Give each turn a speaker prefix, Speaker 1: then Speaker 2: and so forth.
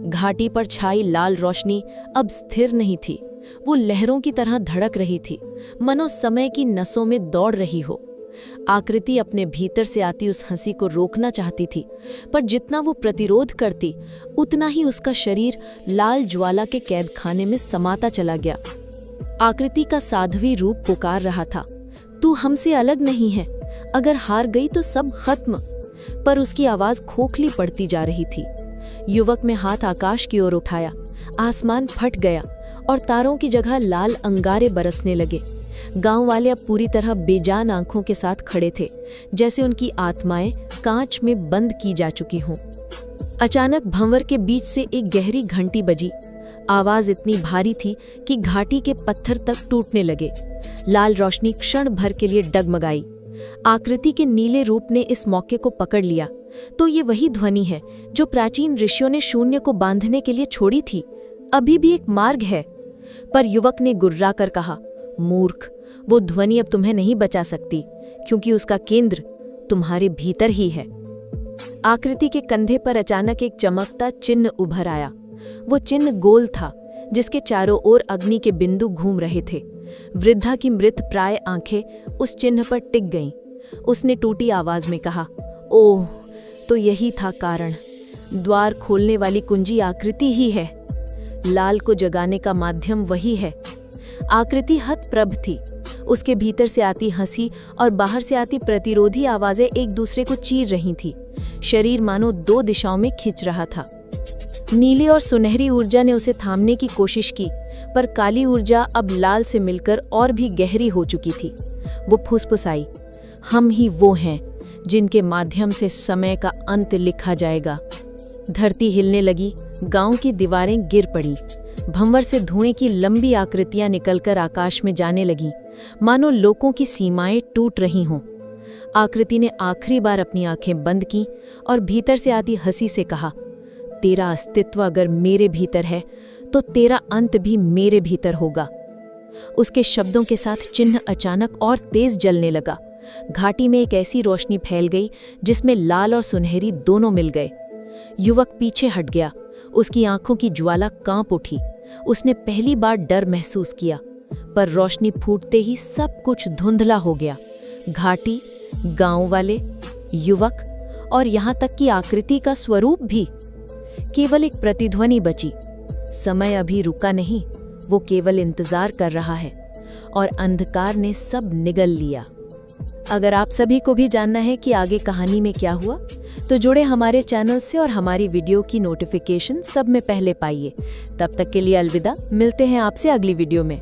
Speaker 1: घाटी पर छाई लाल रोशनी अब स्थिर नहीं थी। वो लहरों की तरह धड़क रही थी, मनो समय की नसों में दौड़ रही हो। आकृति अपने भीतर से आती उस हंसी को रोकना चाहती थी, पर जितना वो प्रतिरोध करती उतना ही उसका शरीर लाल ज्वाला के कैद खाने में समाता चला गया। आकृति का साध्वी रूप पुकार रहा था, तू हमसे अलग नहीं है, अगर हार गई तो सब खत्म। पर उसकी आवाज खोखली पड़ती जा रही थी। युवक में हाथ आकाश की ओर उठाया, आसमान फट गया और तारों की जगह लाल अंगारे बरसने लगे। गांव वाले अब पूरी तरह बेजान आंखों के साथ खड़े थे, जैसे उनकी आत्माएं कांच में बंद की जा चुकी हों। अचानक भंवर के बीच से एक गहरी घंटी बजी। आवाज इतनी भारी थी कि घाटी के पत्थर तक टूटने लगे। लाल रोशनी क्षण भर के लिए डगमगाई। आकृति के नीले रूप ने इस मौके को पकड़ लिया। तो ये वही ध्वनि है जो प्राचीन ऋषियों ने शून्य को बांधने के लिए छोड़ी थी। अभी भी एक मार्ग है। पर युवक ने गुर्रा कर कहा, मूर्ख, वो ध्वनि अब तुम्हें नहीं बचा सकती, क्योंकि उसका केंद्र तुम्हारे भीतर ही है। आकृति के कंधे पर अचानक एक चमकता चिन्ह उभर आया। वो चिन्ह गोल था, जिसके चारों ओर अग्नि के बिंदु घूम रहे थे। वृद्धा की मृत प्राय आंखें उस चिन्ह पर टिक गईं। उसने टूटी आवाज में कहा, ओह, तो यही था कारण। द्वार खोलने वाली कुंजी आकृति ही है। लाल को जगाने का माध्यम वही है। आकृति हतप्रभ थी। उसके भीतर से आती हंसी और बाहर से आती प्रतिरोधी आवाजें एक दूसरे को चीर रही थी। शरीर मानो दो दिशाओं में खिंच रहा था। नीली और सुनहरी ऊर्जा ने उसे थामने की कोशिश की, पर काली ऊर्जा अब लाल से मिलकर और भी गहरी हो चुकी थी। वो फुसफुसाई, हम ही वो हैं जिनके माध्यम से समय का अंत लिखा जाएगा। धरती हिलने लगी, गांव की दीवारें गिर पड़ी। भंवर से धुएं की लंबी आकृतियां निकलकर आकाश में जाने लगीं, मानो लोकों की सीमाएं टूट रही हों। आकृति ने आखिरी बार अपनी आंखें बंद की और भीतर से आती हंसी से कहा, तेरा अस्तित्व अगर मेरे भीतर है तो तेरा अंत भी मेरे भीतर होगा। उसके शब्दों के साथ चिन्ह अचानक और तेज जलने लगा। घाटी में एक ऐसी रोशनी फैल गई जिसमें लाल और सुनहरी दोनों मिल गए। युवक पीछे हट गया। उसकी आंखों की ज्वाला कांप उठी। उसने पहली बार डर महसूस किया, पर रोशनी फूटते ही सब कुछ धुंधला हो गया। घाटी, गांव वाले, युवक और यहाँ तक कि आकृति का स्वरूप भी। केवल एक प्रतिध्वनि बची। समय अभी रुका नहीं, वो केवल इंतजार कर रहा है, और अंधकार ने सब निगल लिया। अगर आप सभी को भी जानना है कि आगे कहानी में क्या हुआ, तो जुड़े हमारे चैनल से और हमारी वीडियो की नोटिफिकेशन सब में पहले पाइए। तब तक के लिए अलविदा, मिलते हैं आपसे अगली वीडियो में।